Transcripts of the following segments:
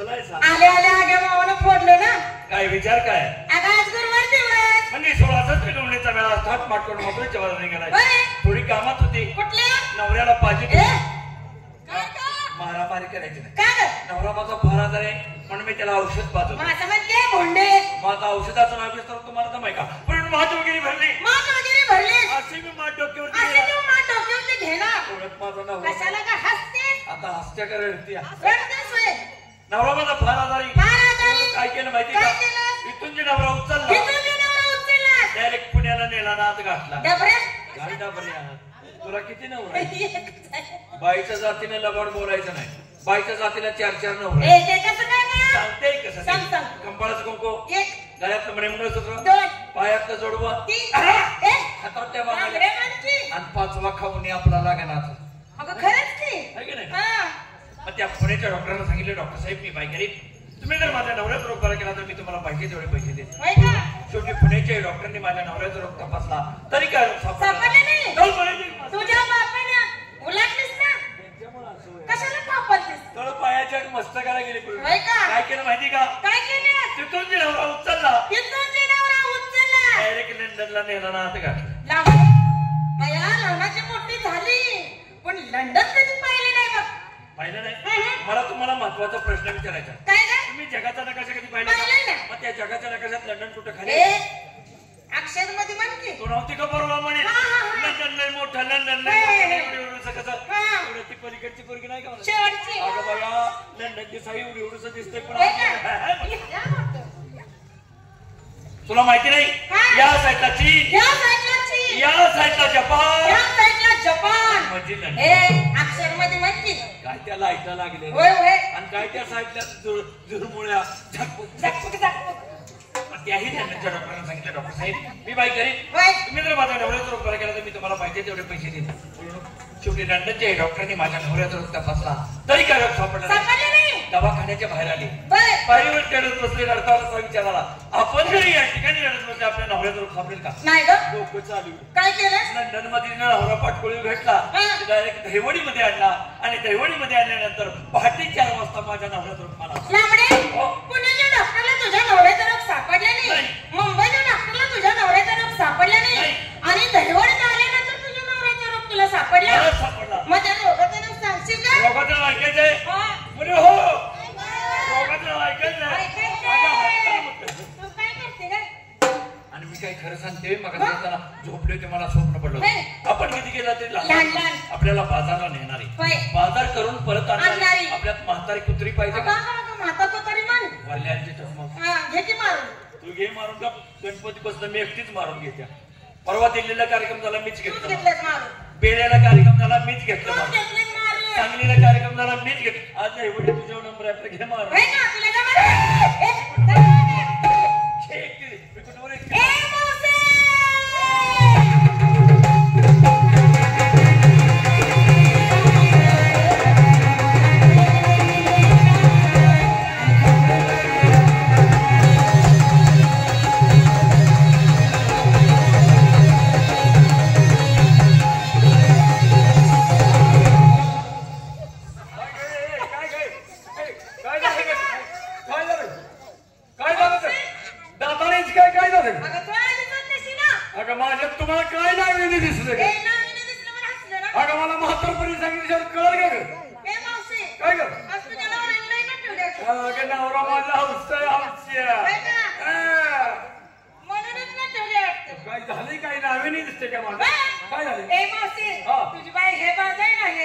उचलायचा आले आले आगे मावाला फोडलं ना काय विचार काय आता आज गुरुवार दिवस म्हणजे 16 त्रिकोणीचा वेळा थाट माट करून मोकळीच्या बाजूने गेलाय थोडी कामात होती कुठल्या नवऱ्याला पाहिजे काय का मारामारी करायची नाही काय नवरा माझा फरार आहे म्हणून मी त्याला औषध पाहतो माझं म्हणजे भोंडे माझा औषधाचं नाव विस्तार तुम्हाला तर माहिती का पण मात वगैरे भरली मात वगैरे भरली अशी मी मात डोक्यावरती असे गेला. तू मात डोक्यावरती घेणार ओळख माझा नवरा कशाला का हसते आता हसत्या करते रडतेस होय नवरा माझा फार आजारी काय केलं माहिती काय का केलं? इथून जे नवरा उचलला इथून जे नवरा उचलला डायरेक्ट पुण्याला नेला नात घातला डबऱ्यात गाडी डबऱ्या तुला किती नवरा आहे? बाईच्या जातीने लबाड बोलायचं नाही बाईच्या जातीला 4-4 नवरा ए ते कसं काय ना सांगते कसं सांग सांग कंपाळाचं कुंकू एक गळ्यातलं मंगळसूत्र दोन पायातलं जोडवं तीन हातात त्या बांगड्या बांगड्या बांधली. आणि 5वा खाऊन आपला लागणार अगं खरंच की आहे की नाही हा मग त्या पुण्याच्या डॉक्टरांना सांगितलं डॉक्टर साहेब मी बाय करीन तुम्ही जर माझ्या नवऱ्याचा रोग बरा केला तर मी तुम्हाला पाहिजे तेवढे पैसे देते होय का शेवटी पुण्याच्या डॉक्टरांनी माझ्या नवऱ्याचा रोग तपासला तरी काय रोग सापडला नाही जाऊ म्हणायचे. तुझ्या बापानं उलटलीस ना त्यांच्यामुळे असं आहे. कशाला कापलतीस तळ पायाच्या मस्तकाला गेले पुढे. होय का? काय केलं माहिती का काय केलं तिथून जे नवरा उचलला तिथून जे नवरा उचलला डायरेक्ट लंडनला नेला ना हात घातला लांब बया लग्नाची मोठी झाली पण लंडन कधी पाहिले नाही बघ पाहिलं नाही मला तुम्हाला महत्वाचा प्रश्न विचारायचा काय ग तुम्ही जगाचा नकाशा कधी पाहिला पाहिलंय का? ना. मग त्या जगाच्या नकाशात लंडन कुठं खाली ए अक्षर मध्ये म्हण की तो नव्हती का बरोबर म्हणे हा, हा, हा. लंडन लय मोठं लंडन हे, लय हे. मोठं एवढं कसं हा. एवढं ती पलीकडची पोरगी नाही का म्हणत? शेवटची अगं बघा लंडनची साई एवढं दिसतंय पण होय का? आपल्याला- या मोठं. तुला माहिती नाही हा. या साईडला चीन या साईडला चीन या साईडला जपान या साईडला जपान म्हणजे लंडन ए अक्षर मध्ये म्हण की काय त्या लाईटला लागले होय होय आणि काय त्या साईडला झुरमुळ्या झाकूक झाकूक झाकूक त्याही लंडनच्या डॉक्टरांना सांगितलं डॉक्टर साहेब मी बाई करीन होय तुम्ही जर माझ्या नवऱ्याचा रोग बरा केला तर मी तुम्हाला पाहिजे तेवढे पैसे देईन शेवटी लंडनच्या डॉक्टरांनी माझ्या नवऱ्याचा रोग तपासला तरी काय रोग सापडला नाही. सापडले नाही दवाखान्याच्या बाहेर आली बर बाईवर चढत बसले रडताना विचार आला आपण जरी या ठिकाणी रडत बसले आपल्या नवऱ्याचा रोग सापडेल का नाही ग डोकं चालू काय केलं लंडन मध्ये नवरा पाटकोळी भेटला डायरेक्ट दहिवडीमध्ये आणला आणि दहिवडीमध्ये आणल्यानंतर पहाटे 4 वाजता माझ्या नवऱ्याचा रोग मला लांबडे पुण्याच्या डॉक्टरला तुझ्या नवऱ्याचा रोग सापडला नाही नाही. मुंबईच्या डॉक्टरला तुझ्या नवऱ्याचा रोग सापडला नाही नाही. आणि दहिवडीत आल्यानंतर तुझ्या नवऱ्याचा रोग तुला सापडला मला सापडला मग त्या रोगाचं नाव सांगशील का रोगाचं नाव ऐकायचंय हा. म्हणजे हो रोगाचं नाव ऐकायचंय ऐकायचंय. माझ्या हाताला मुठ्ठ्या. तू काय करते ग आणि मी काही खरं सांगते मग असताना झोपले होते मला स्वप्न पडलं नाही. आपण किती गेला ते लहान लहान. आपल्याला बाजारला नेणारी होय. बाजार करून परत आणणारी. आणणारी आपल्यात म्हातारी कुत्री पाहिजे का माता तो तरी म्हण वरल्यांचे चष्मा हा, घे की मारून तू घे मारून का गणपती बसलं मी एकटीच मारून घेत्या परवा दिल्लीला कार्यक्रम झाला मीच तूच घेतला घेतलंस मारून बेड्याला कार्यक्रम झाला मीच घेतला तूच मारून. घेतलंस मारून सांगलीला कार्यक्रम झाला मीच घेतला आज नाही एवढे तुझ्या नंबर आपला घे मारून होय का तुला का मारून? ए, चल मागे. घे एकटी. मी कुठवर ए, एकटी. मावशी! अगं, तू आलीच होतीस ना. अगं माझ्यात तुम्हाला काय नाही दिसलं ए, नावीने दिसलं म्हणून हसलं ना. अगं मला म्हातारपणी सांगितलं कळलं का ग ए, मावशी, काय ग आज तुझ्या नवऱ्याने लई का ठेवलं? अगं नवरा माझा हौसय आमच्या होय का? हा. म्हणूनच ना ठेवले वाटतं. काय झाली काही नावे नाही दिसते का मला काय झाले ए, मावशी, हा. तुझी बाई हे बाजू आहे ना हे?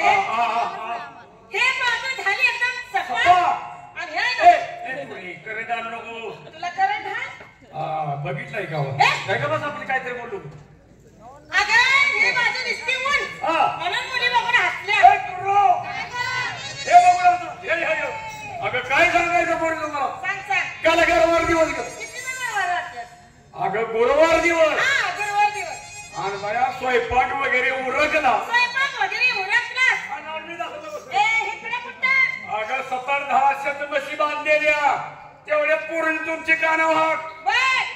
हे बाजू झाली एकदम सपाट. सपा. आणि हे ना, करत आलो नको तुला करंट हा? बघितलंय का हो? ए? नाही का बस आपण काहीतरी बोलू अगं, हे बाजू दिसते ऊन. हा. म्हणून मुली बघून हसल्या. ए, कुर्रो. हे बघू लागतो. हे. अगं काय सांगायचं बोललो मला सांग, सांग. काल गुरुवार दिवस ग किती जणांवर वाटलं? अगं गुरुवार दिवस हा, गुरुवार दिवस. आणि माझ्या स्वयंपाक वगैरे उरकला स्वयंपाक वगैरे उरकलास. आणि आम्ही दाखवतो. ए, इकडे कुठं? अगं 17-10 शत म्हशी बांधलेल्या तेवढ्या पुरून तुमची कानाव हाक बर.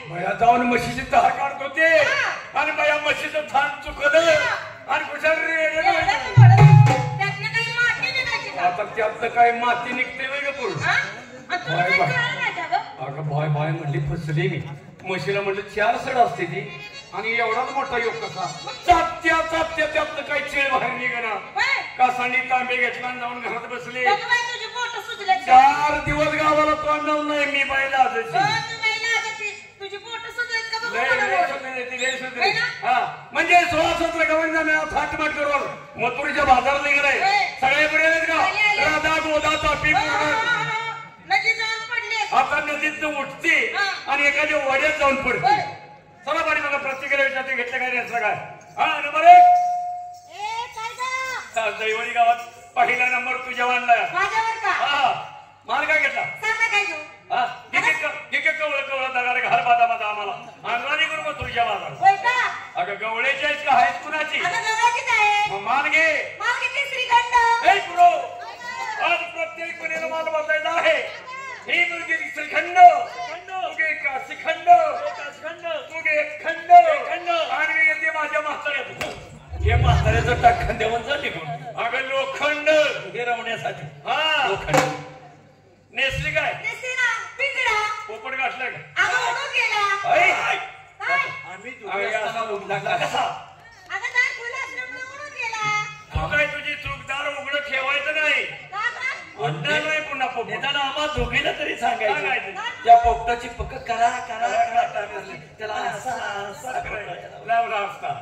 भया जाऊन म्हशीची तहा काढत होते आणि भया म्हशीचं थान चुकलं आणि कुशाल एवढं तर बोलत. त्यातनं काही माती निघायची का? आता त्यातलं काय माती निघते वेग पुरुष हा? आणि तुला काय कळलं नाही का गं? अगं बाय बाय म्हणली फसली मी. म्हशीला म्हणलं 4 सड असते ती आणि एवढाच मोठा योग कसा चापत्या चापत्या त्यातनं काही चेळ बाहेर निघणार. होय? कासांनी तांबे घेतला आणि जाऊन घरात बसले. बघ बाई, तुझी बोटं सुजलेत. 4 दिवस गावाला तोंड लावून नाही मी बाईला हो, आजची. तू बाई लाजती. तुझी बोटं सुजलेत का बघ लय मला लय बोट. सुंदर ती, लय सुंदर. होय ना? हा म्हणजे 16-17 गवंडा थाटमाट करून मथुरीच्या बाजारात निघालाय. होय. सगळे पुढे आहेत आले, का? आले. राधा गोदा तापी हो, पूर्ण. हो, हो. नदी जाऊन पडले. आता नदीतनं उठते हा. आणि एखाद्या वड्यात जाऊन पडते. होय. चला पाणी मला प्रत्येकाला विचारते घेतलं काय नाही काय. हा नंबर 1 ए, काय गं? दैवडी गावात पहिला नंबर तुझ्या आणला. माझ्यावर का? हा माल काय घेतला? सांग ना काय घेऊ? हा ठीक आहे कवळ कवळ दगारे घर बाधा माझा आम्हाला अंगणाने करू मग तुझ्या बाजार. होय का? अगं गवळ्याची आहेस का आहेस कुणाची? आता गव्हाचीच आहे. मग मान घे. माल किती श्रीखंड? ए पुरो आज प्रत्येक मुलीला मान बसायचा आहे. ही मुलगी श्रीखंड तुगे का श्रीखंड तुगे खंड आणि मी येते माझ्या म्हाताऱ्यात. हे म्हाताऱ्याचं टाकण देऊन जा निघून. अगं लोखंड हे रवण्यासाठी. हा लोखंड नेसली काय? नेसते ना, पिंजरा. पोपट गाठलाय का? अगं उडून गेला. ऐ, ऐ. काय? आम्ही दोघे असताना उडला का कसा? अगं दार खुलं असल्यामुळे उडून गेला. तू काय तुझी चूकदार उघडं ठेवायचं नाही. का गं? उडणार नाही पुन्हा पोपट. निदान आम्हा दोघीला तरी सांगायचं सांगायचं. त्या पोपटाची पक्क करा करा करा त्याला असा लावला असता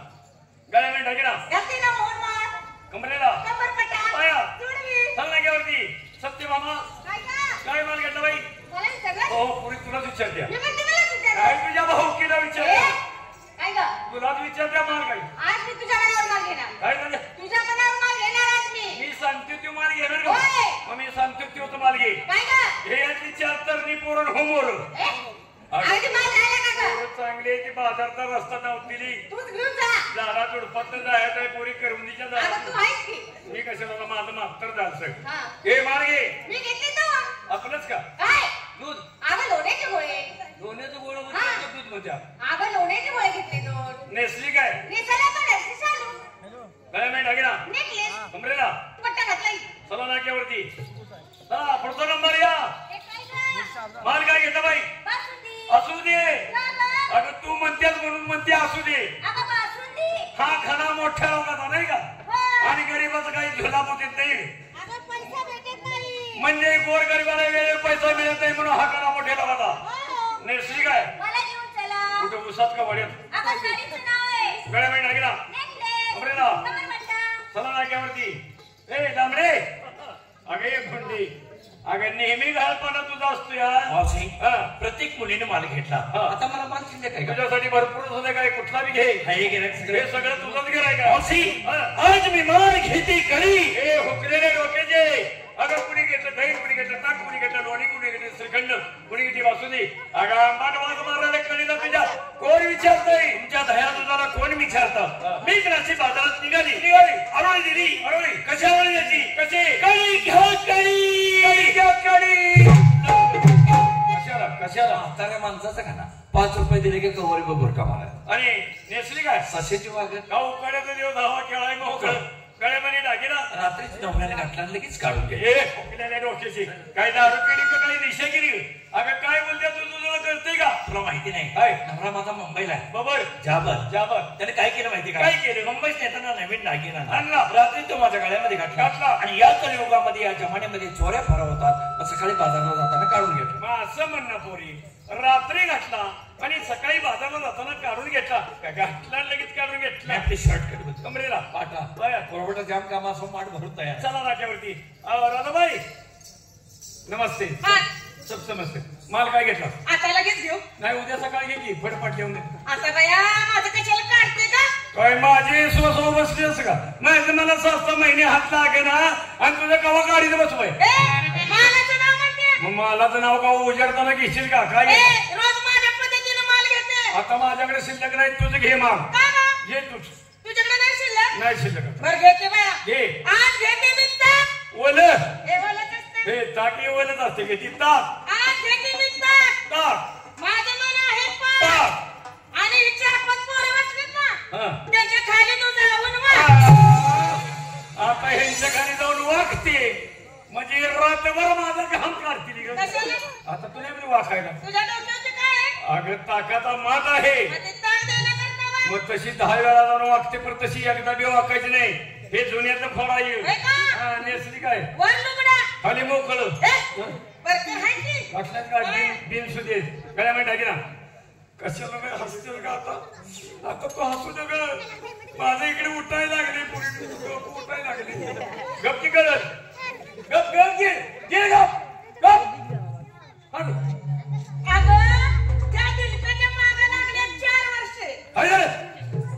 गळ्या मी ढगेला घातली ना मोहन माळ. कमरेला कंबरपट्टा. पाया जुडवी. सल्लाग्यावरती सत्य मामा काय गं? काय माल घेतला बाई? मला हे सगळं? हो पुरी तुलाच विचारत्या. मी म्हणते मलाच विचारा. काय तुझ्या भाऊकीला ए, विचारत्या? काय गं? तुलाच विचारत्या माल काय? आज मी तुझ्या मनावर माल घेणार. काय झालं? तुझ्या मनावर माल घेणार आज मी. मी सांगते तू माल घेणार का? होय. मग मी सांगते तू माल घे. काय गं? हे यातली 4 तरणी पोरण हो मोर. ए, अगदी माल झाला का गं? चांगली ती बाजारचा रस्ता नव्हती. तूच घेऊन जा. झाडा तुडपात जायचं आहे पोरी करवंदीच्या अगं झाडा. तू आहेस की. मी कशाला माझं मास्तर झालं सगळं. हा. हे माल घे. मी घेतली तर. आपलंच का? काय? दूध अगं लोण्याचे गोळे. दोन्हीचं गोळ हा. होतं दूध मध्ये. अगं लोण्याचे गोळे घेतले दोन. नेसली काय? नेसाला पण आहे, चालू. काय मी ढागिना नेकलेस. कमरेला पट्टा घातलाय. चला नाक्यावरती. हा पुढचा नंबर या. हे काय गं? माल काय घेता बाई? बासुंदी. असू दे. का गं? अगं तू म्हणतेस म्हणून म्हणते असू दे. अगं बासुंदी. हा खाना मोठ्या लोकांचा नाही का? हो. आणि गरीबाचं काही झुला मोठीत नाही. अगं पैसा भेटत नाही. म्हणजे गोर गरीबाला वेळेवर पैसा मिळत नाही म्हणून हा खाना मोठ्या लोकांचा. हो. नेसली काय? मला घेऊन चला. कुठं उसात का वड्यात? अगं साडीचं नाव आहे. गळ्या मी ढागिना नेकलेस. कमरेला कमरपट्टा. चला नाक्यावरती. ए दामडे अगे भंडी अगं नेहमी घालपणा तुझा असतो यार. मावशी हा. प्रत्येक मुलीने माल घेतला हा. आता मला माल शिल्लक आहे का? तुझ्यासाठी भरपूर होते काय कुठला बी घे. हे गिऱ्हाईक हे सगळे सगळं तुझंच गिराय का? मावशी हा. आज मी माल घेते करी. हे हुकलेले डोक्याचे अगं कुणी घेतलं दही कुणी घेतलं ताक कुणी घेतलं लोणी कुणी घेतलं श्रीखंड कुणी घेतली बासुंदी. अगं आंबाट वाज मारायला कळीला तुझ्या कोण विचारतय? तुमच्या दह्या दुधाला कोण विचारतं? मी राशी बाजारात निघाली निघाली. आरोळी दिली अरोळी कशावर याची कशी कळी घ्या कळी कळी घ्या कळी. कशाला कशाला? म्हाताऱ्या माणसाचा का ना 5 रुपये दिले की कवरी बरोबर कमाला आणि नेसली काय? सशेची वागत गाव उकाड्याचा देव धावा खेळाय मोकळ गळ्यामध्ये डागिना रात्रीच नवऱ्याने घातला आणि लगेच काढून घे. हे फुकलेल्या डोक्याची काय दारू पिली का काही दिशा केली? अगं काय बोलते तू तुझं करते का? तुला माहिती नाही काय? नवरा माझा मुंबईला आहे बबर जाबर जाबर त्याने काय केलं माहिती का? काय केलं? मुंबईत येताना नवीन दागिना आणला. रात्री तो माझ्या गळ्यामध्ये घातला घातला. आणि या कलियुगामध्ये या जमान्यामध्ये चोऱ्या फार होतात. मग सकाळी बाजारला जाताना काढून घेतला. मग असं म्हणणं पोरी रात्री घातला आणि सकाळी बाजारला जाताना काढून घेतला का? घातला लगेच काढून मी घेतला आपली शर्ट काढत होतो. कमरेला पाटा बाया. पुरवठा जाम काम असो माठ भरून तयार. चला राजावरती. राधाबाई नमस्ते. हा. सब समजते. माल काय घेतला? आता लगेच घेऊ. नाही उद्या सकाळी घेतली फटफट घेऊन दे. आता बाया माझं कशाला काढते का? काय माझी स्वस्व बसली असं का? नाही मला 6 महिने हात लागे ना आणि तुझं कवा गाडीत बसवाय. ए, मालाचं नाव म्हणते. मग मालाचं नाव का उजाडताना घेशील का? काय ए, घे? रोज माझ्या पद्धतीने माल घेते. आता माझ्याकडे शिल्लक नाही तुझं घे माल. का गं? घे तूच. तुझ्याकडे नाही शिल्लक? नाही शिल्लक. बरं घेते बाया. घे. आज घेते मी ताक. ओल हे बोलत असतं. हे ताकी ओलच असते की ती ताक आज घेते मी ताक. ताक माझं मन आहे पाक. ताक. आणि ही 4-5 पोरं बसलीत ना, हा. त्यांच्या खाली तू जाऊन वाग. आता ह्यांच्या खाली जाऊन वागते म्हणजे रात्रभर माझं घाम काढतील ग. कशाला? आता तुला बी वाखायला तुझ्या डोक्यावरती काय आहे? अगं ताकाचा मात आहे मग ते ताण देण्याकरता वा. मग तशी 10 वेळा जाऊन वागते पण तशी एकदा बी वाकायची नाही हे जुन्याचं फळ आहे होय का? हा, नेसली काय वर लुगडा. खाली मोकळ बरकर आहे की? वाटल्यात का बिन सुदे काय म्हणता की ना कशाला काय हसतील का आता तो हसू दे ग माझ्या इकडे उठायला लागले पुढे उठायला लागले गप की करत गप गप घे गप अगं, त्या दिलकाच्या मागं लागल्या 4 वर्षे.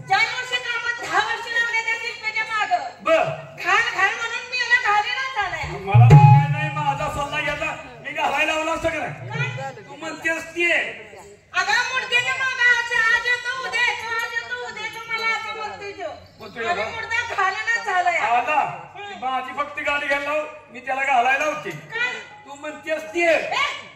4 वर्ष कामात 10 वर्ष लावले त्या दिलकाच्या मागं. बर घाल म्हणून मी याला घालेलाच आलाय. मला काय नाही माझा सल्ला घ्यायचा मी घालायला लावला असतं का काय? तू म्हणते असते अगं, मुडद्याच्या मागं आज येतो, उद्या येतो, आज येतो, उद्या येतो, मला असं म्हणतोय तो. म्हणतोय आणि का? मुडदा घालेलाच झालाय. आला माझी फक्त गाडी घ्यायला लाव, मी त्याला घालायला होती काय? तू म्हणते असते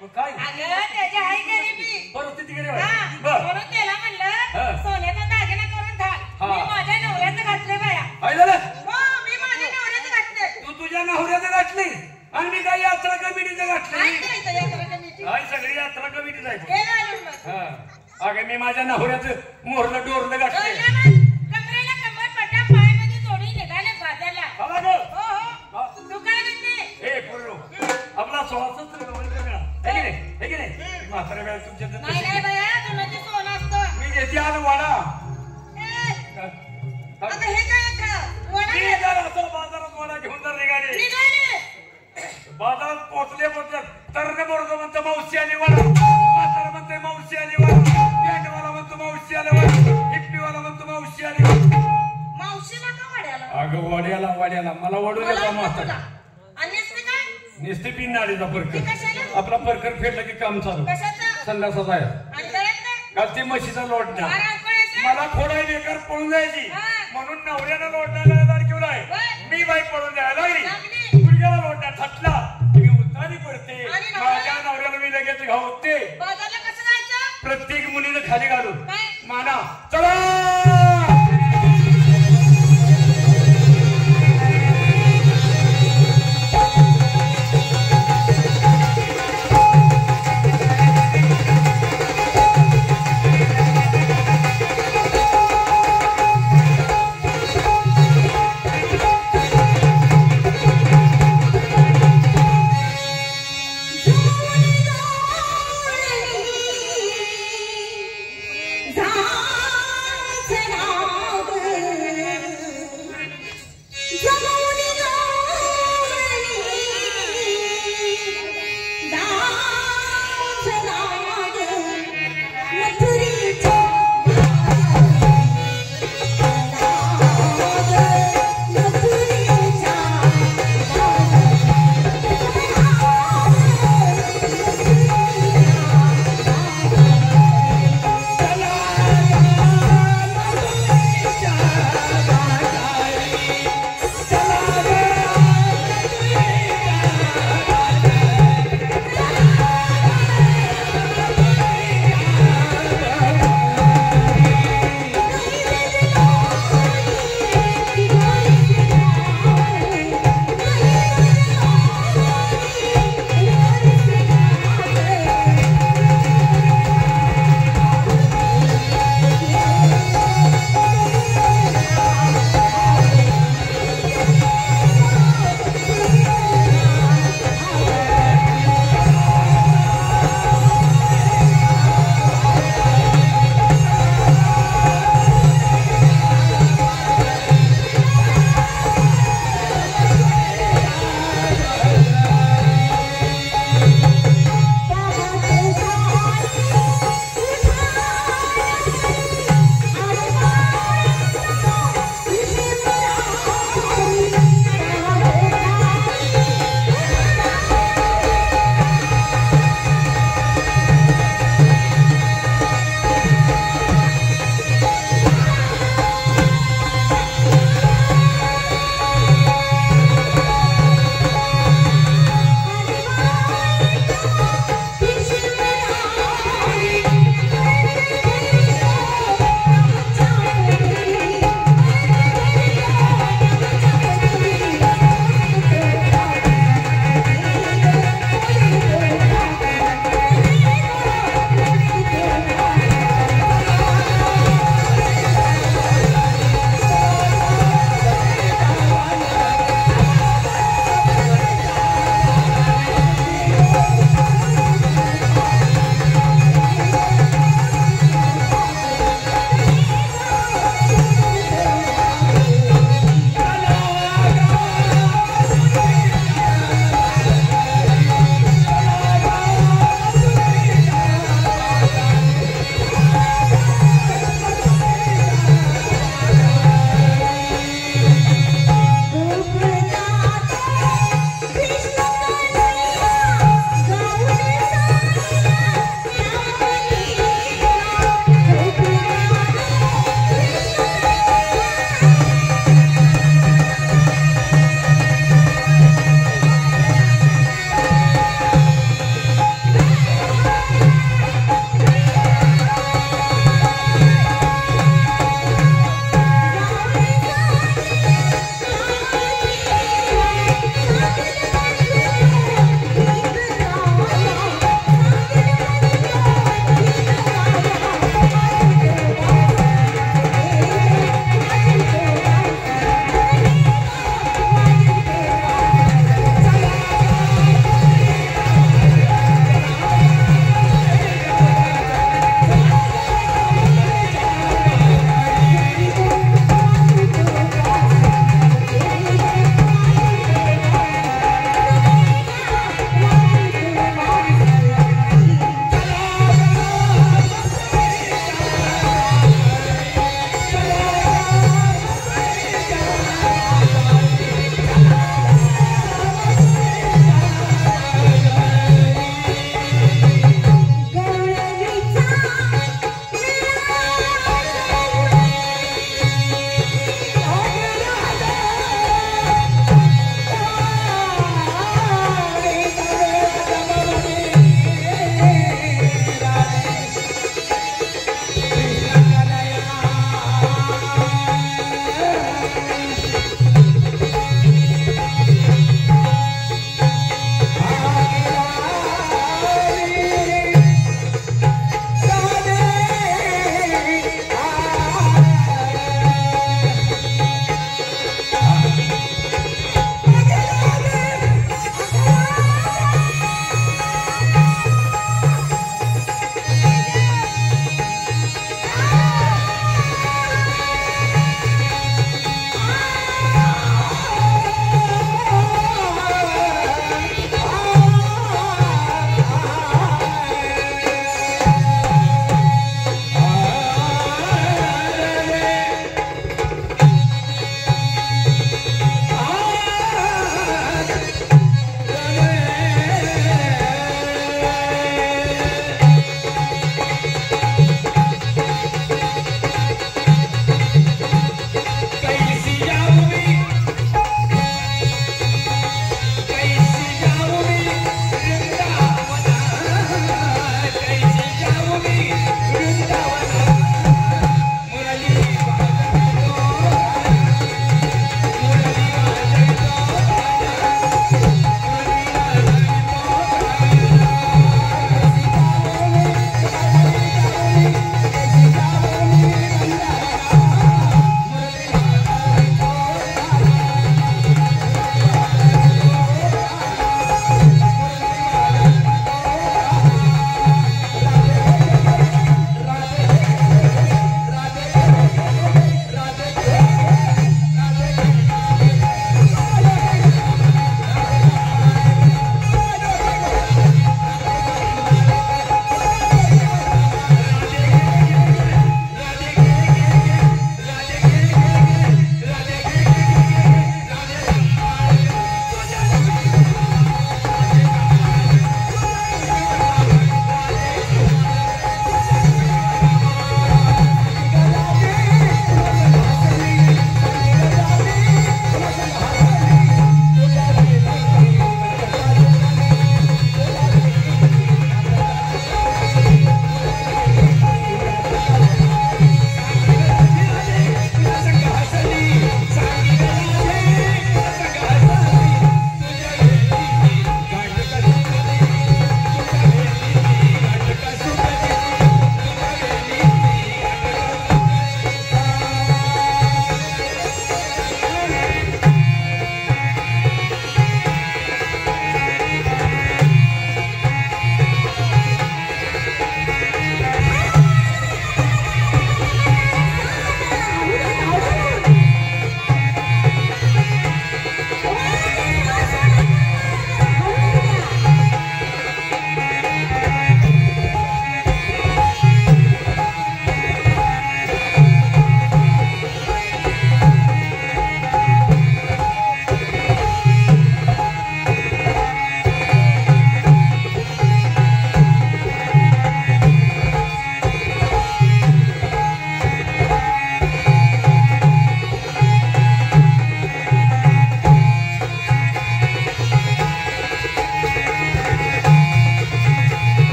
मग काय अगं, त्याची आहे गरिबी. परिस्थिती गेली हा, बर म्हणून त्याला म्हणलं, हा. सोन्याचा दागिना करून घाल. हा. मी माझ्या नवऱ्याचं घातलंय बाया. काय झालं हो, मी माझ्या नवऱ्याचं घातलंय. तू तुझ्या नवऱ्याचं घातली आणि मी काही यात्रा कमिटीचं काय घातली करायचं या कमिटीची? काय सगळी यात्रा कमिटीच आहे हे घालून मग. हा अगं मी माझ्या नवऱ्याचं मोरलं डोरलं घातलं कमरेला कमर पटा पायामध्ये जोडी निघाले बाजारला. आला ग हो हो, तू काय म्हणते? हे पूर्ण आपला सोळाचाच हे की नाही म्हातारा वेळा तुमच्या नाही नाही बाया, तुला ते सोनं असतं. मी घेते आज वाडा ए, आता हे काय आता? वडा मी घे. जर असं बाजारात वाडा घेऊन जर निघाले निघाले. बाजारात पोहोचले तर बरोबर म्हणतो मावशी आली वाडा म्हातारा म्हणते मावशी आली वाडा बँडवाला म्हणतो मावशी आली वाडा हिप्पीवाला म्हणतो मावशी आली वाडा मावशीला का वड्याला? अगं वाड्याला मला वडू मला देता नको म्हातारा तुला. आणि असते काय? निस्ती पिन नाडीचा ती परकर कशाला? आपला परकर फेडलं की काम चालू कशाचं? संडासाचा आहे आणि गळ्यात काय? काल ती म्हशीचा लोट ना मारा अंकळायचं? मला खोडाई बेकार पळून जायची हा. म्हणून नवऱ्यानं लोटण्याला दाखवलाय होय. मी बाई पळून जायला लागली लागली. मुलग्याला लोटण्या थटला मी उतारी पडते आणि नवऱ्याला? माझ्या नवऱ्याला मी लगेच घावते बाजारला कसं जायचं? प्रत्येक मुलीनं खाली घालून काय? माना चला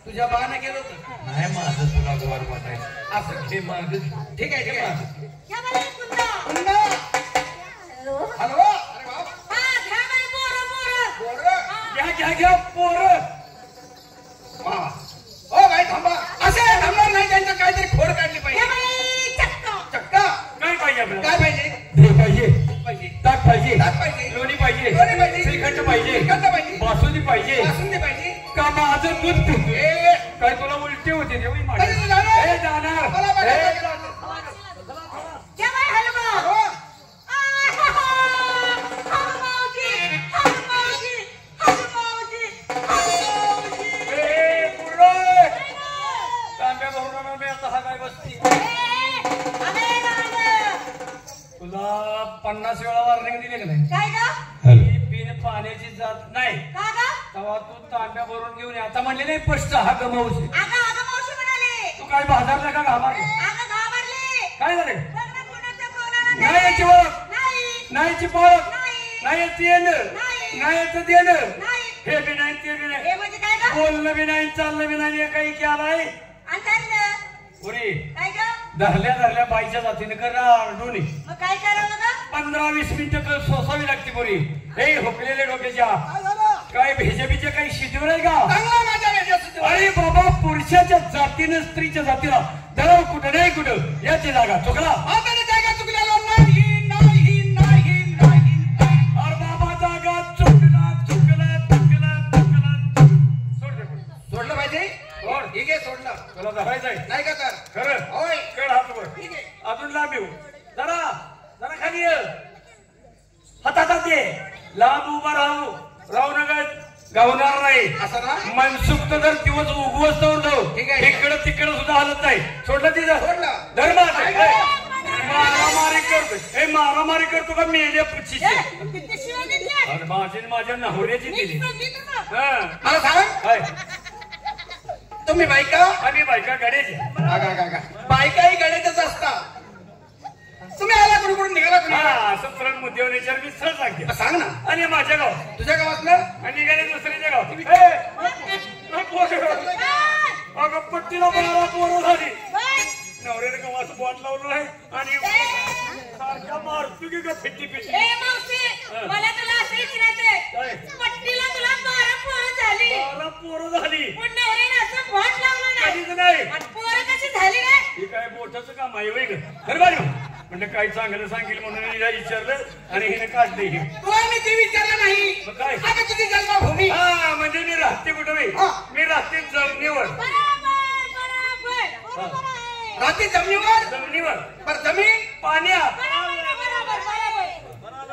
तुझ्या बाने केलं होतं नाही माझं तुला गोड वाटायचं असं हे माग ठीक आहे ठीक आहे या बाई कुंदा. पुन्हा. हॅलो. हॅलो अरे बाप हा, घ्या बाई पोरं. पोरं. घ्या पोरं वा. ओ बाई थांबा असे थांबणार नाही त्यांचं काहीतरी खोड काढली या पाहिजे बाई चक्का. चक्का काय पाहिजे आपल्याला काय पाहिजे दही पाहिजे पाहिजे ताक पाहिजे ताक पाहिजे लोणी पाहिजे लोणी पाहिजे. श्रीखंड पाहिजे श्रीखंड पाहिजे. बासुंदी पाहिजे बासुंदी पाहिजे का माझं दूध पितो ए काय तुला उलटी होते रे बाई माझी? कधी तू जाणार? ए, जाणार मला बघा, ए, बघा. या बाई हलवा. हो. ए, पुरं. तांब्या भरून आणा, मी आता हा काय बसती तुला 50 वेळा वॉर्निंग दिली का नाही ही पिणे पाण्याची जात नाही तेव्हा तू तांब्या भरून घेऊन ये. आता म्हणले नाही स्पष्ट हा गमावशी तू काय बाजारला का घाबरली काय झाले नाही याची ओळख नाही याची ओळख नाही याची येणं नाही याचं देणं हे बी नाही ते बी नाही बोलणं बी नाही चालणं बी नाही काही केलाय पुरी धरल्या बाईच्या जातीने कर डोनी 15-20 मिनिटं सोसावी लागते पुरी हे हुकलेले डोक्याच्या काय भेजे काही शिजवर आहे का चांगला माझ्या वेळेस अरे बाबा पुरुषाच्या जातीनं स्त्रीच्या जातीला दरव कुठं नाही कुठं याची जागा चुकला आता जागा चुकलेला नाही नाही नाही नाही अरे बाबा जागा चुकला चुकला चुकला चुकला सोड दे पुढे. सोडलं पाहिजे सोड. ठीक आहे सोडलं तुला धरायचंय नाही का तर खरं होय कळ हात वर ठीक आहे अजून लांब येऊ जरा जरा खाली ये हातात ये लांब उभा राहू नका गावणार नाही असं ना मनसुक्त जर दिवस उगवस तर जाऊ ठीक आहे. इकडं तिकडं सुद्धा हलत नाही सोडलं तिथं सोडलं. धर्म मारामारी करतो हे मारामारी करतो का मेल्या पुच्छीची आणि माझ्या नवऱ्याची दिली हा मला सांग काय? तुम्ही बायका आम्ही बायका गाड्याची बायकाही गणितच असतात तुम्ही आला कुठून निघाला कुणी हा असं सरळ मुद्द्यावर विचार मी सरळ सांगते सांग ना आणि माझ्या गाव तुझ्या गावातलं आणि निघाले दुसऱ्याच्या गाव अगं पट्टीला 12 पोरं झाली नवऱ्याने गावाचं बॉट लावलं आहे आणि सारखा मारतो की का फिट्टी फिट्टी मला तुला असं विचारायचंय काय? पट्टीला तुला 12 पोरं झाली 12 पोरं झाली पण नवऱ्याने असं बोट लावलं नाही कधीच नाही आणि पोरं कशी झाली काय हे काय बोटाचं काम आहे वय खरं बाजू म्हणजे काय चांगलं सांगेल म्हणून हिला विचारलं आणि हिने काढले हे तुला मी ते विचारलं नाही मग काय? आता तुझी जन्मभूमी हा म्हणजे मी राहते कुठं मी हा. मी राहते जमिनीवर बरोबर रात्री जमिनीवर जमिनीवर पर जमीन पाण्यात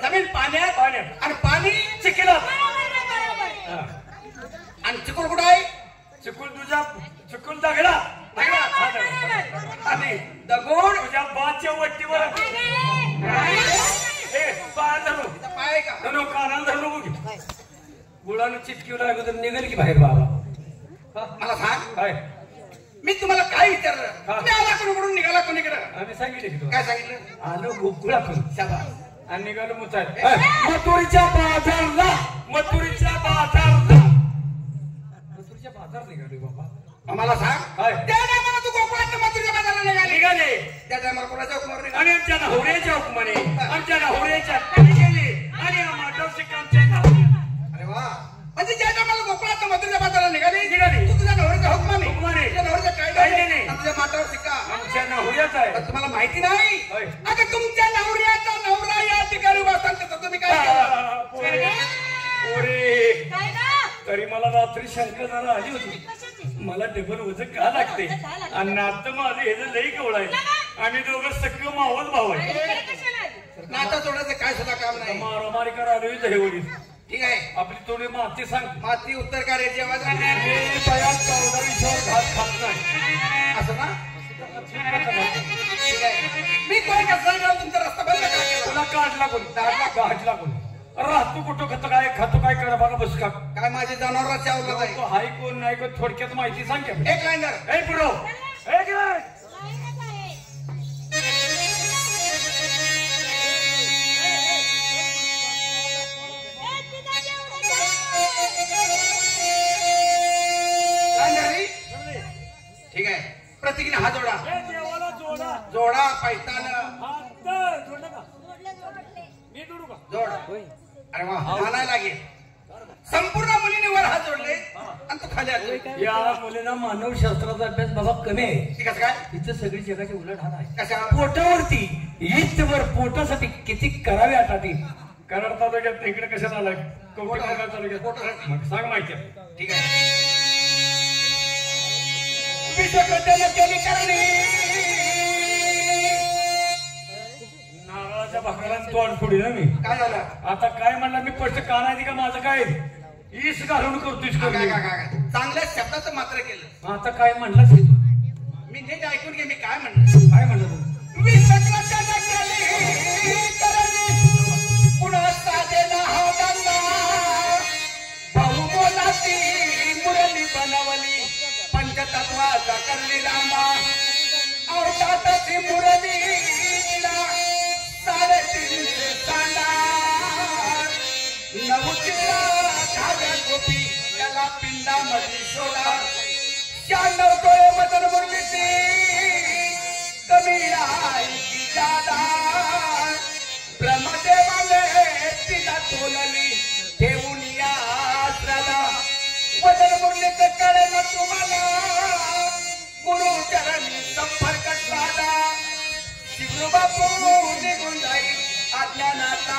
जमीन पाण्यात पाण्यात आणि पाणी चिखलात हा. आणि चिकोड कुठं आहे चिकूल दगडा हा, दगडा. आणि दगड तुझ्या बाच्या वट्टीवर ए पाय धरू इथं पाय आहे का धरू कानाला धरू नको की. गुळानं चिटकीवर अगोदर निघेल की बाहेर बाबा मला सांग काय मी तुम्हाला काय विचारलं हा. तुम्ही आला कुणीकडून निघाला कुणीकडं आम्ही सांगितले की काय तुला सांगितलं आलो गोकुळातून शाबास. आणि निघालो मुचाय मथुरीच्या बाजारला मथुरीच्या बाजारला मथुरीच्या बाजार निघालो बाबा मग मला सांग काय? त्या टायमाला तू कोकणात मथुरीच्या बाजारला निघाली निघाले त्या टायमाला कोणाच्या हुकमावर निघाली आणि आमच्या नवऱ्याच्या हुकमाने आमच्या नवऱ्याच्या खाली गेले आणि आम्हाला आमच्या नवऱ्या अरे वा म्हणजे ज्या टायमाला कोकणात मथुरीच्या बाजारला निघाली निघाली. तू तुझ्या नवऱ्याच्या हुकमाने हुकमाने. तुझ्या नवऱ्याच्या काही कायद्याने नाही. आणि तुझ्या माटावर शिक्का आमच्या नवऱ्याचा आहे पण तुम्हाला माहिती नाही होय. अगं तुमच्या नवऱ्याचा नवरा या ठिकाणी बसताना तर तुम्ही काय केलं? पोरे पोरे काय ना तरी मला रात्री शंका जरा आली होती मला डबल वजन का लागते आणि नातं माझं हे जे लई कवळ आहे आम्ही दोघं सगळं मावत भाऊ आहे नाता सोडायचं काय सुद्धा काम नाही मारामारी करायला दहेवडी ठीक आहे आपली थोडी माती सांग माती उत्तर कार्याची आवाज मी बयात 14 घात खात नाही असं ना ठीक आहे मी कोण कसं तुमचा रस्ता बंद का केला तुला काढला कोणी काढला कोणी राहतो कुठं खातो काय करा बघा बस का काय माझे जनावरांची आवडत आहे हाय कोण नाही कोण थोडक्यात माहिती सांग की. एक लाईन धर. ए पुरो एक लाईन. लाईन धरली? ठीक आहे प्रत्येकीने हात जोडा हे देवाला जोडा जोडा पैतान हात तर जोडलं का मी जोडू का जोड अरे वा म्हणायला लागेल संपूर्ण मुलीने वर हात जोडले आणि तू खाली आलो या मुलीला मानवशास्त्राचा अभ्यास बाबा कमी आहे. ती कसं काय तिचं सगळी जगाची उलट हाल आहे. कशा पोटावरती ईदवर पोटासाठी किती करावे आटाटी. कराड तालुक्यात इकडे कशाला आलाय कवठे तालुक्यात मग सांग माहिती ठीक आहे विश्वकर्त्याला केली करणे नारळाच्या भाकराला तोंड फोडी ना मी काय झालं आता काय म्हणलं मी पटचं कानायची का माझं काय ईस घालून करतोय चांगल्या शब्दाचं मात्र केलं आता काय म्हणलास की तू? मी नीट ऐकून घे मी काय म्हणलं काय म्हणलं तू? विश्वकर्त्याला केली करणे पुन्हा साधेला हा गंगा बहुमोलाची मुरली बनवली पंचतत्वाचा करली रामा अवताची मुरली साडेतीनशे सांडा नवतीला धाव्या गोपी त्याला पिंडामध्ये सोडा 96 डोळे मदन मुरलीची कमी आहे की जादा ब्रह्मदेवाने तिला तोलली ठेवून या आश्राला वदन मुरलीचं कळे ना तुम्हाला गुरुचरणी संपर्क साधा शिवरू बापू निघून जाईल अज्ञानाचा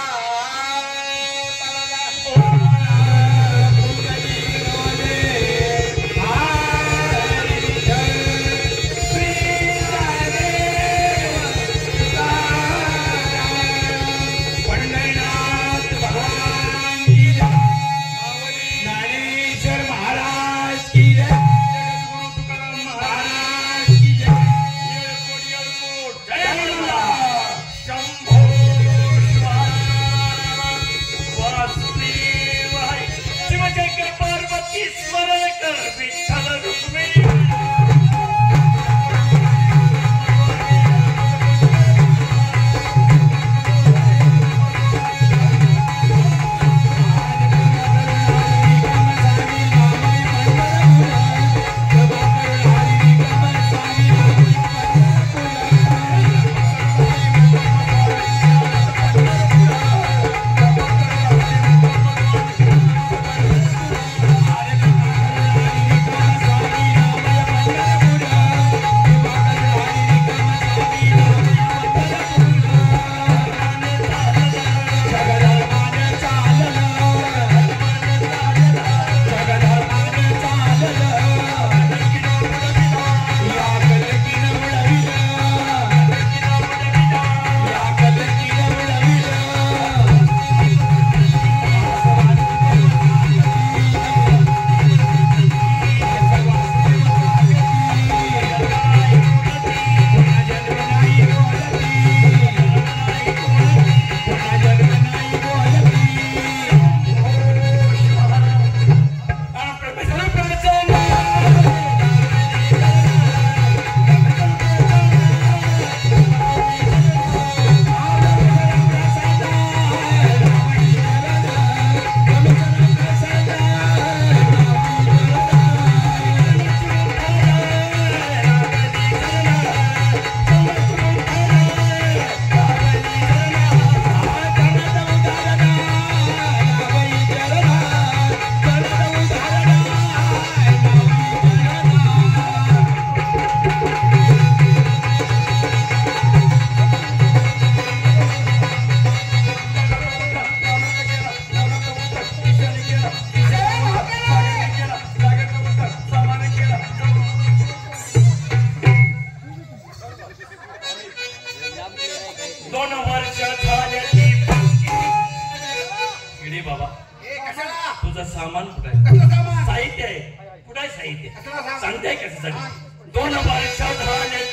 सामान कुठे आहे? साहित्य आहे कुठे आहे साहित्य सांगताय कशासाठी 2 वर्ष झाले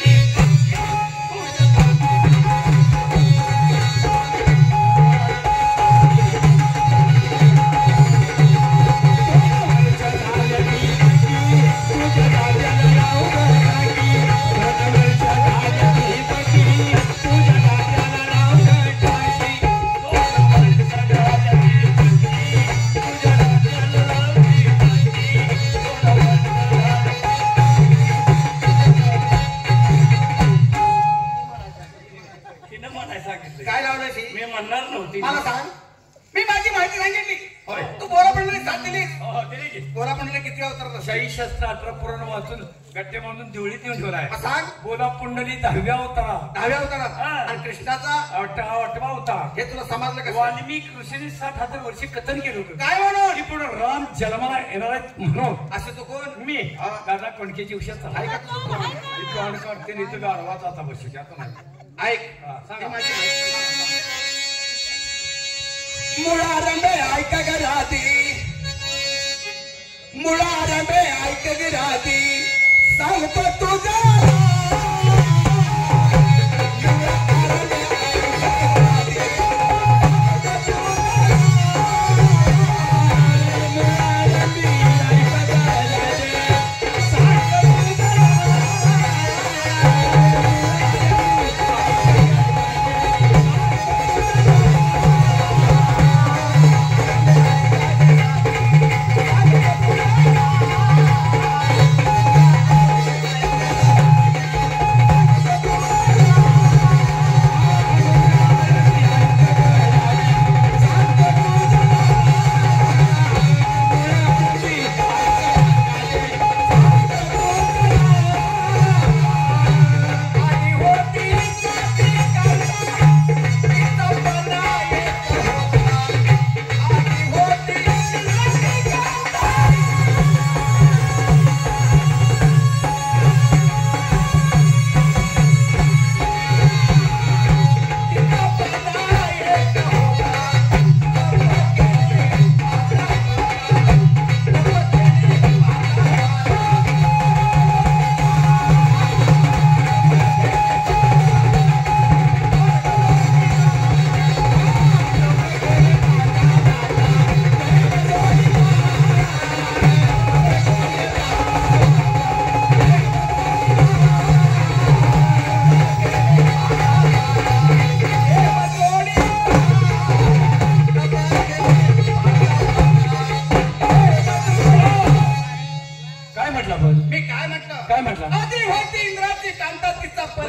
तेव्हापासून गट्टे बांधून देवळीत नेऊन ठेवलाय. सांग. बोला पुंडली 10व्या अवतारात. 10व्या अवतारात. हा. आणि कृष्णाचा 8वा अवतार. हे तुला समजलं का? वाल्मिक ऋषीने 60,000 वर्षे कथन केलं होतं. काय म्हणून? की पुढे राम जन्माला येणार आहेत म्हणून. असं तो कोण? मी हा. दादा कोणकेची उशात आहे का तुझं कोण? काढ काढते नाही तर गारवाच आता बसू आता नाही. ऐक. हा, सांगा. हे माझी ऐक. मुळारंबे ऐक ग राधी, मुळारंबे ऐक ग राधी, सांगतो तुझा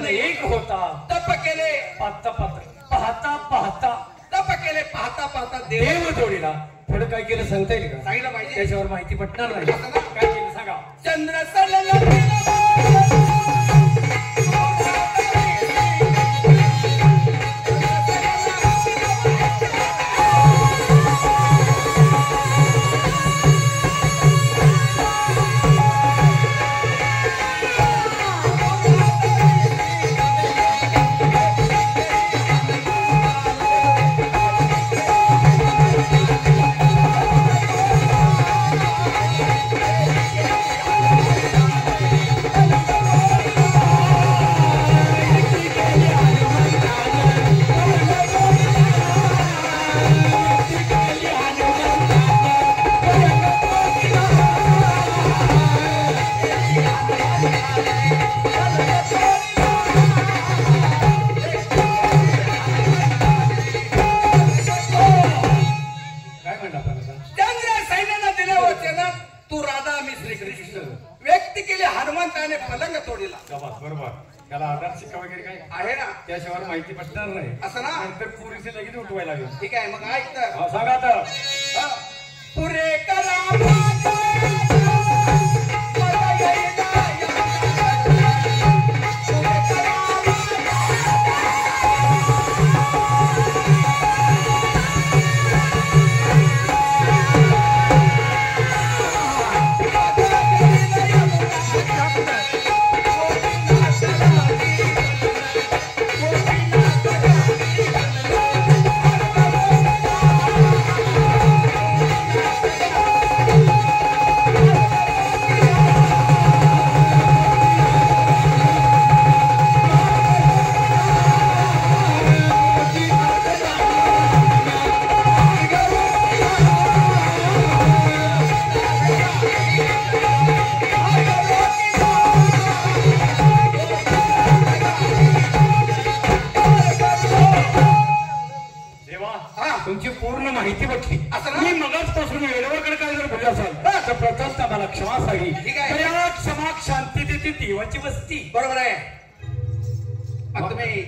एक होता तप केले पाहता पाहता पाहता तप केले पाहता पाहता देव जोडीला. पुढे काय केलं सांगता येईल का? सांगितलं पाहिजे. त्याच्यावर माहिती पटणार नाही. काय केलं सांगा. चंद्र सलला व्यक्ती केली हनुमंताने पलंग तोडीला. बरोबर. त्याला आधार शिक्का वगैरे काय आहे ना. त्याशिवाय माहिती पटणार नाही. असं ना. नंतर पुरीचे लगेच उठवायला लागेल. ठीक आहे मग ऐक तर. हा, सांगा तर. पुरे करा तुमची पूर्ण माहिती पटली. मी मगाचपासून वेळेवरकडे काय जर बोलले असाल तर प्रथम आम्हाला क्षमा असावी. या क्षमा शांती देते देवाची वस्ती. बरोबर आहे. मग तुम्ही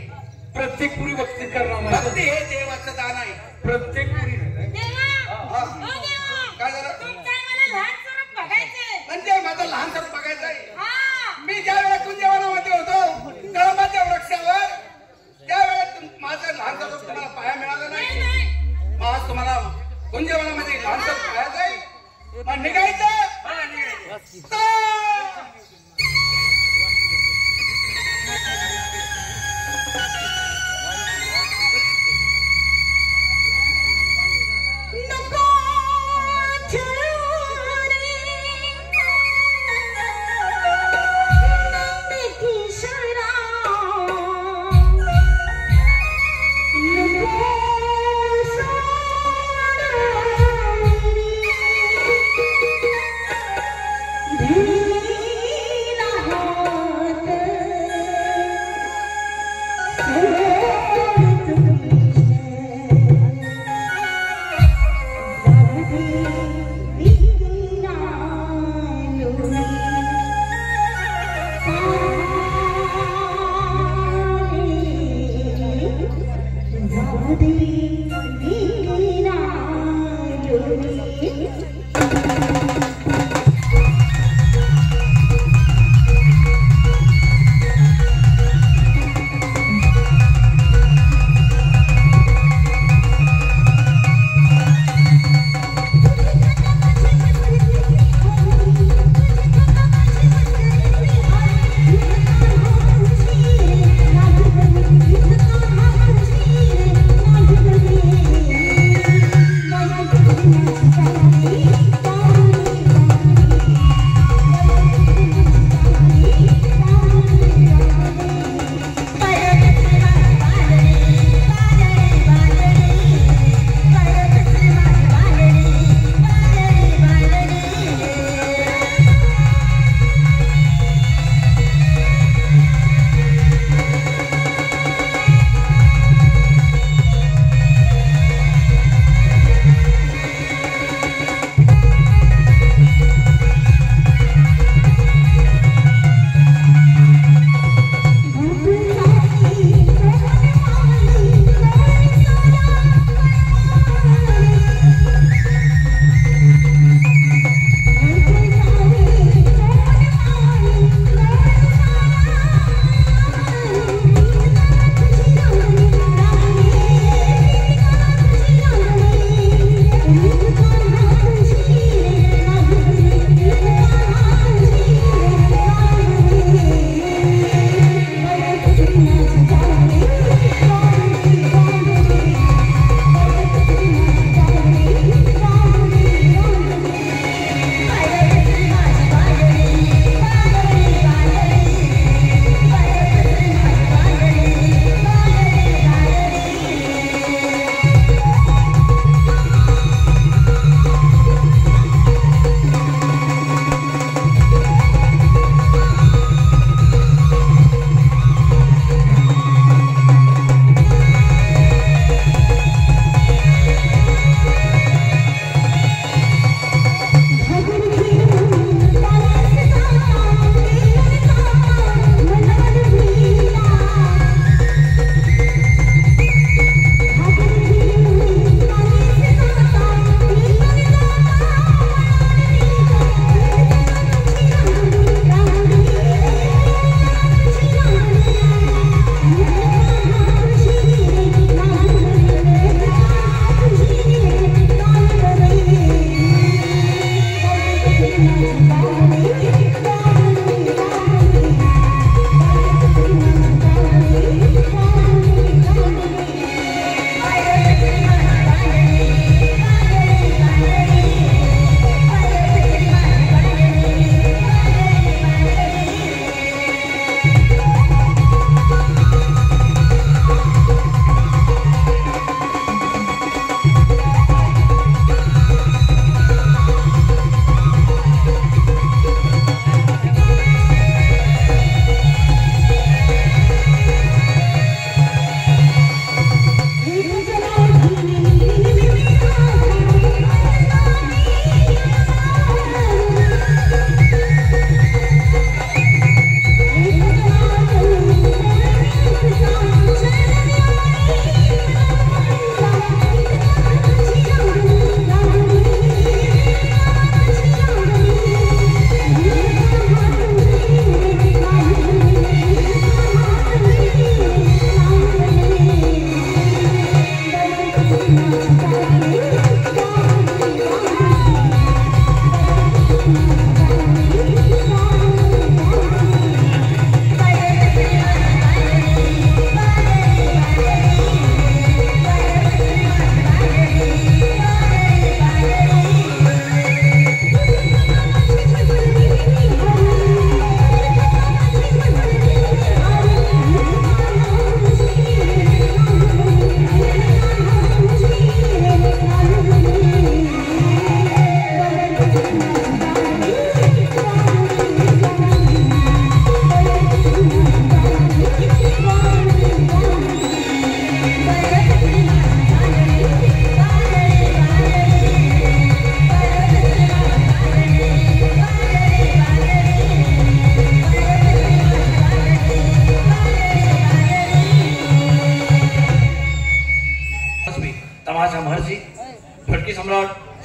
प्रत्येक पुरी भक्ती करणार. भक्ती हे देवाचं दान आहे. प्रत्येक पुरी काय झालं म्हणजे माझं लहान स्वरूप बघायचं आहे.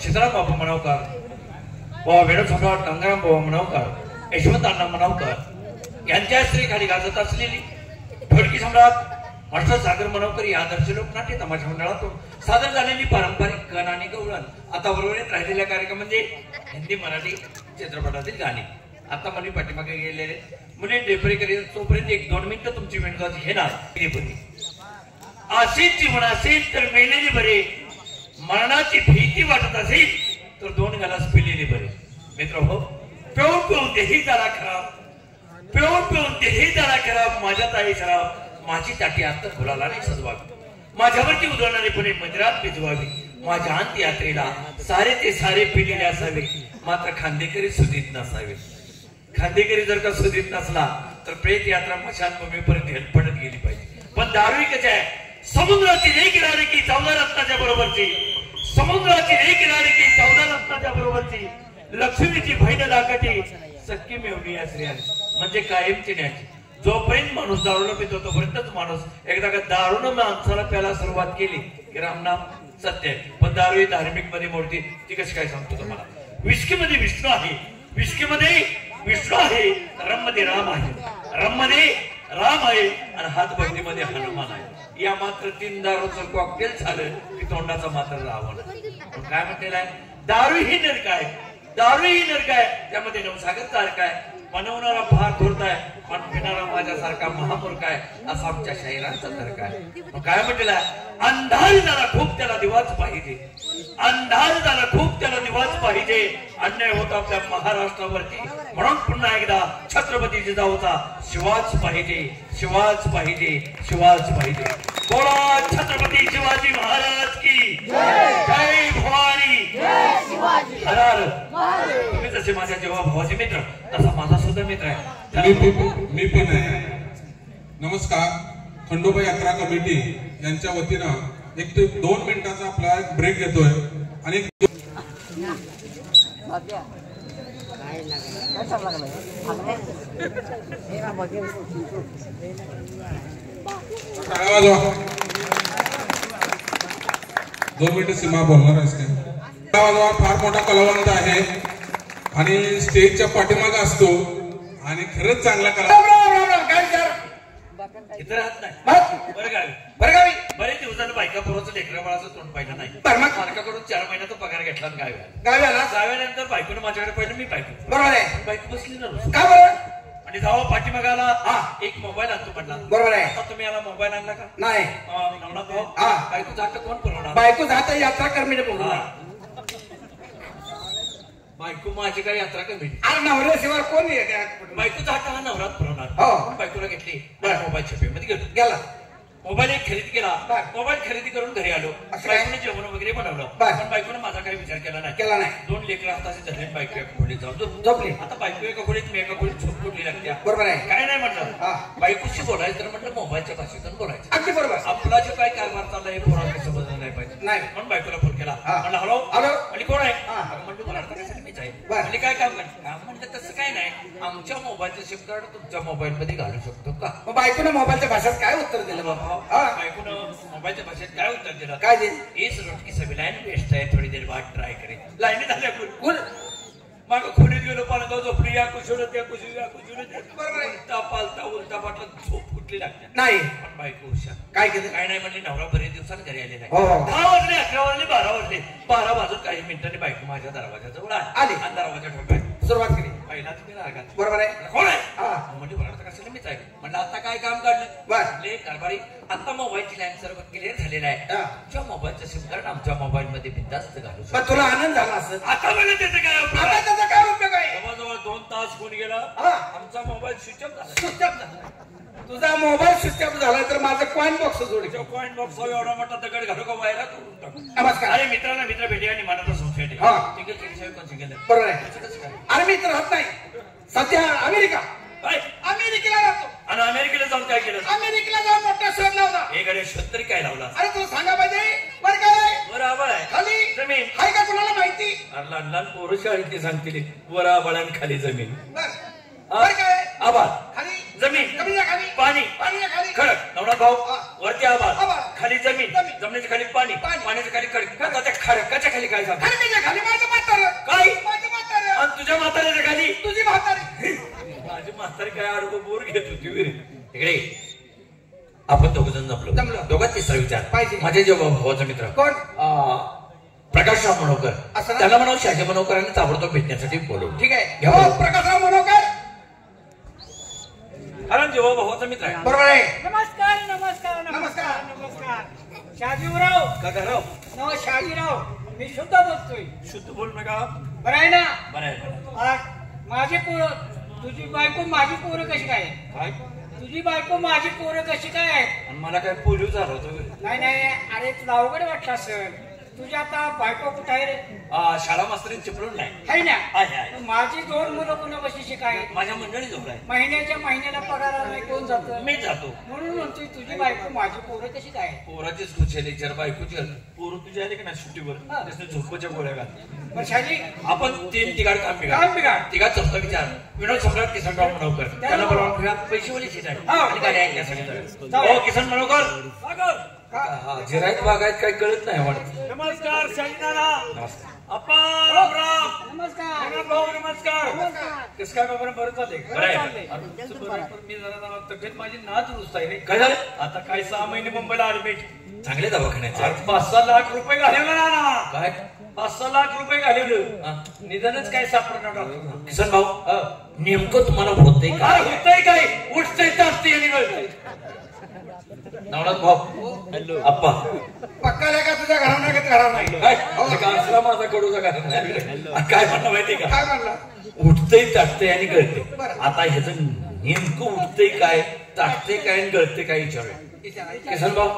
सीताराम बापू मनावकर, बाबा वेणू सम्राट गंगाराम बाबा मनावकर, यशवंत अण्णा मनावकर यांच्या श्रीखाली गाजत असलेली ढोलकी सम्राट हर्षद सागर मनोकर या आदर्श लोकनाट्य तमाशा मंडळातून सादर झालेली पारंपरिक गाण आणि गवळण आता बरोबरीत राहिलेल्या कार्यक्रम म्हणजे हिंदी मराठी चित्रपटातील गाणी. आता मला पाठीमागे गेलेले मुली डेपरी करील तोपर्यंत 1-2 मिनिटं तुमची वेळ घेणार. असेच जीवन असेल तर मेलेले बरे, मरणाची भीती वाटत असेल तर 2 ग्लास पिलेले बरे. मित्र हो, पिऊन पिऊन देही झाला खराब, पिऊन पिऊन देही झाला खराब, माझ्यात आहे शराब, माझी ताटी आता फुलाला नाही सजवावी, माझ्यावरती उधळणारे पुणे मंदिरात भिजवावी, माझ्या अंत्ययात्रेला सारे ते सारे पिलेले असावे, मात्र खांदेकरी सुधीत नसावे. खांदेकरी जर का सुधीत नसला तर प्रेत यात्रा मशानभूमीपर्यंत हेलपडत गेली पाहिजे. पण दारू कशी आहे, समुद्राची रे किनारी की 14 रत्नाच्या बरोबरची, समुद्राची रे किनारी की 14 रत्नाच्या बरोबरची, लक्ष्मीची बहीण दाखवते सक्की मिळवली या स्त्रिया म्हणजे कायमची न्याची. जोपर्यंत माणूस दारूनं पितो तोपर्यंतच माणूस, एकदा का दारूनं माणसाला प्यायला सुरुवात केली की रामनाम सत्य आहे. पण दारू ही धार्मिक मध्ये मोडती, ती कशी काय सांगतो तुम्हाला. विस्की मध्ये विष्णू आहे, विस्की मध्ये विष्णू आहे, रम मध्ये राम आहे, रम मध्ये राम आहे आणि हातबंदीमध्ये हनुमान आहे. या मात्र 3 दारूचं कॉकटेल झालं की तोंडाचा मात्र रावण. काय म्हटलेलं आहे, दारू ही नरक आहे, दारू ही नरक आहे, त्यामध्ये नवसागर तारक आहे, बनवणारा फार धूर्त आहे पण पिणारा माझ्यासारखा महामूर्ख आहे, असा आमच्या शाहिरांचा तर्क आहे. काय म्हटलेलं आहे, अंधार झाला खूप त्याला दिवाच पाहिजे, अंधार झाला खूप त्याला दिवाच पाहिजे, अन्याय होता आपल्या महाराष्ट्रावरती म्हणून पुन्हा एकदा छत्रपती जिजाऊचा शिवाच पाहिजे, शिवाच पाहिजे, शिवाच पाहिजे. बोला छत्रपती शिवाजी महाराज की जय भवानी, जय शिवाजी. तुम्ही जसे माझ्या जेव्हा भावाचे मित्र तसा माझा सुद्धा मित्र आहे. मी पण आहे. नमस्कार. खंडोबा यात्रा कमिटी यांच्या वतीनं 1 ते 2 मिनिटाचा आपला ब्रेक घेतोय आणि टाळ्या वाजवा. 2 मिनिटं सीमा बोलणार आहेस काय? टाळ्या वाजवा. फार मोठा कलावंत आहे आणि स्टेजच्या पाठीमागे असतो आणि खरंच चांगला कला. इतर राहत नाही बरगावी बरेच दिवसानं बायका पोराचं लेकरा बाळाचं तोंड पाहिलं नाही. मालकाकडून 4 महिन्याचा पगार घेतला गाव्यानंतर बायकोनं माझ्याकडे पाहिलं, मी बायको बरोबर आहे, बायको बसली ना का बरोबर. आणि जावा पाठीमागाला एक मोबाईल आणतो म्हटला बरोबर आहे. आता तुम्ही याला मोबाईल आणला का नाही. बायको जात कोण पुरवणार, बायको जात यात्रा कर्मीने पुरवणार. बायको माझी काय यात्रा कमी नवऱ्याशिवाय कोण बायको जाता हा नवरात पुरवणार. बायकोला घेतली मोबाईल छेपेमध्ये गेला, मोबाईल एक खरेदी केला, मोबाईल खरेदी करून घरी आलो, बायकोने जेवण वगैरे बनवलं पण बायकोने माझा काही विचार केला नाही. 2 लेकरं हाताचे धरले, बायको एका खोलीत जाऊन झोपली. आता बायको एका खोलीत, मी एका खोलीत झोप कुठली लागते बरोबर आहे. काय नाही म्हटलं बायकोशी बोलायचं तर म्हटलं मोबाईलच्या भाषेतून बोलायचं अगदी बरोबर. आपला जो काय कारभार चाललाय पोरांना समजलं नाही पाहिजे नाही म्हणून बायकोला फोन केला. म्हणलं हॅलो हॅलो आणि कोण आहे म्हणतो मला मीच आहे. म्हणजे काय काम म्हणलं तसं काय नाही, आमच्या मोबाईलचं सिम कार्ड तुमच्या मोबाईल मध्ये घालू शकतो का. मग बायकोने मोबाईलच्या भाषेत काय उत्तर दिलं बाबा. बायकोनं मोबाईलच्या भाषेत काय उत्तर दिलं, काय दिलं, इस रोटी की सभी लाइन वेस्ट है, थोडी देर बाद ट्राय करें. लाईनी झाल्या माग खोलीत गेलो, पालगाव झोपली, या कुशल त्या कुशल या कुशल उलटा पालता उलटा पाटला झोप कुठली लागते नाही. पण बायको हुशार काय केलं, काय नाही म्हणले, नवरा बरेच दिवसात घरी आले नाही. 10 वाजले 11 वाजले 12 वाजले, 12 वाजून काही मिनिटांनी बायको माझ्या दरवाजाजवळ आली आणि दरवाजा ठोकाय सुरुवात केली. पहिला तुम्ही रागात बरोबर आहे, कोण आहे म्हणजे बरोबर कसं मीच आहे म्हणलं. आता काय काम काढलं बरं कारभारी, आता मोबाईलची लाईन सर्व क्लिअर झालेला आहे, तुमच्या मोबाईलचं सिम कार्ड आमच्या मोबाईल मध्ये बिनधास्त घालू शकतो. तुला आनंद झाला असेल. आता म्हणजे त्याचं काय उपयोग आहे, जवळजवळ 2 तास फोन गेला, आमचा मोबाईल स्विच ऑफ झाला. स्विच ऑफ झाला, तुझा मोबाईल स्विच ऑफ झाला तर माझं कॉइन बॉक्स जोड, कॉइन बॉक्स एवढा मोठा दगड घालू का बाहेर तोडून टाकू. नमस्कार. अरे मित्रांना मित्र भेटी आणि मनाचा सोसायटी सिंगल केली कोण सिंगल बरोबर आहे. अरे मित्र राहत नाही सध्या अमेरिका, अमेरिकेला राहतो आणि अमेरिकेला जाऊन काय केलं, अमेरिकेला जाऊन मोठा शोध लावला. हे गडे शोध तरी काय लावला, अरे तुला सांगा पाहिजे. वर काय बरोबर आहे, खाली जमीन आहे का कुणाला माहिती. अरे लहान लहान पोरं शाळेत सांगतील वर आबाळ खाली जमीन, काय आबाळ खाली जमीन, खाली पाणी, पाणी खाली खडक. नवरा भाऊ वरती आबाळ खाली जमीन, जमिनीच्या खाली पाणी, पाण्याच्या खाली खडक. आता त्या खडकाच्या खाली काय झालं? खाली माझं म्हातारं. काय? माझं म्हातारं. आणि तुझ्या म्हाताऱ्याच्या खाली तुझी म्हातारी. माझी म्हातारी काय अडवं बोर घेत होती रे. इकडे आपण दोघ जण जमलो. दोघात तिसरा विचार पाहिजे. माझ्या जेव्हा भावाचा मित्र कोण? प्रकाशराव मनोकर. असं त्याला म्हणून शहाजी मनोकरांनी ताबडतोब भेटण्यासाठी बोलवलं. ठीक आहे. हो प्रकाशराव मनोकर. कारण जेव्हा भावाचा मित्र आहे. बरोबर आहे. नमस्कार नमस्कार नमस्कार. नमस्कार शहाजीराव. काकाराव नव शहाजीराव मी शुद्ध बोलतोय. शुद्ध बोल नका. बरं आहे ना? बरं आहे. आज माझी पोरं तुझी बायको माझी पोरं कशी काय आहे? काय? तुझी बायको माझी पोरं कशी काय आहे? आणि मला काय पोलिओ झाला होतं. नाही नाही अरे तुला अवघड वाटलं असेल. तुझी आता बायको कुठं आहे रे? शाळा मास्तरीन चिपळून नाही. आहे ना? आहे, आहे. माझी 2 मुलं कुणा कशी शिकाय? माझ्या मंडळी जवळ आहे. महिन्याच्या महिन्याला पगार नाही कोण जातं? मी जातो. म्हणून म्हणतोय तुझी बायको माझी पोरं कशी काय आहे? पोराचीच खुशी आली जर बायकोची पोरं तुझी आली की नाही सुट्टीवर त्याने झोपच्या गोळ्या घाल. पण शहाजी आपण 3 तिघाड काम काम बिघाड. तिघात चौथा विचार विनोद सम्राट किसन राव मनोकर त्याला बोलावून घेऊया. पैसेवाली सीट आहे आणि गाडी ऐकण्यासाठी. हो किसन मनोकर. जिरायत बागायत काही कळत नाही वाटत. नमस्कार शाहीनाना. नमस्कार. अप्पा राम राम. नमस्कार. भाऊ नमस्कार. कसं काय बाबा बरं चाललंय? बरं आहे. मी जरा तब्येत माझी नादुरुस्त आहे रे. काय झालं? आता काय 6 महिने मुंबईला ऍडमिट. चांगले दवाखान्याचे 5-6 लाख रुपये घालवलं ना. काय 5-6 लाख रुपये घालवलं. निदानच काय सापडणार डॉक्टर. किसन भाऊ नेमकं तुम्हाला होतंय काय काय? होतंय काय? उठतंय तासतंय आणि गळतंय. नवनाथ भाऊ आप्पा पक्का आहे का तुझ्या घरात नाही घरात नाही? काय असला माझा कडूचा कारण नाही. काय म्हणणं माहितीये का? काय म्हणला? उठतंय ताटतंय आणि गळते. आता ह्याचं नेमकं उठतंय काय ताटतंय काय आणि गळते काय विचारूया. किसन भाऊ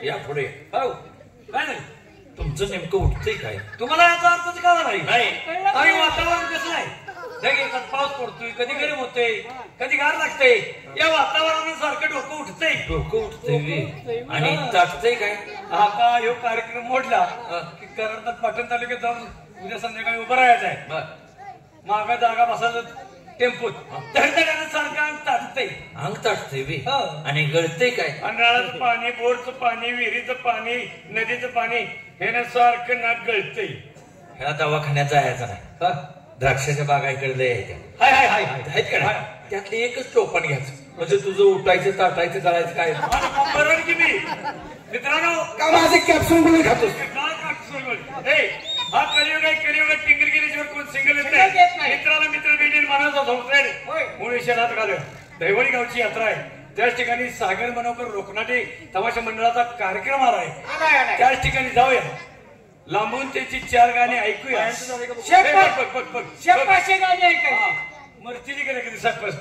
या पुढे. हो काय नाही तुमचं नेमकं उठतंय काय? तुम्हाला याचा अर्थच कळला नाही. नाही. आणि वातावरण कसं आहे? ढग पाऊस पडतोय, कधी गरम होतंय, कधी गार लागतंय. या वातावरणासारखं डोकं उठतंय. डोकं उठतंय आणि ताटतंय काय? आता ह्यो कार्यक्रम मोडला की करंजात पाटण तालुक्यात जाऊन उद्या संध्याकाळी उभं राहायचं आहे. मागा जागा बसायचं टेम्पोत सारखं अंग ताटतंय. अंग ताटतंय बे आणि गळतंय काय? नळाचं पाणी, बोरचं पाणी, विहिरीचं पाणी, नदीचं पाणी हे ना सारखं नाक गळतंय. ह्या दवाखान्यात जायचं नाही. द्राक्षाच्या बागाईकडे यायच्या हाय हाय हाय हाय आहेत का नाही? त्यातले एकच टोपण घ्यायचं म्हणजे तुझं उठायचं ताटायचं करायचं काय. बरोबर की मी मित्रांनो का माझे कॅप्सूल गोळी खातोस? हा कलियुग आहे. कलियुगात टिंगल गेल्याशिवाय कोण सिंगल येत नाही. मित्राला मित्र भेटेल मनाचा संसार म्हणून विषयात घालूया. दैवळी गावची यात्रा आहे. त्याच ठिकाणी सागर मनोकर रोकनाटे तमाशा मंडळाचा कार्यक्रम आला आहे. त्याच ठिकाणी जाऊया. लांबून त्याची 4 गाणी ऐकूया. शेपाशे गाणी ऐकायची. मरती गेले कधी सातपास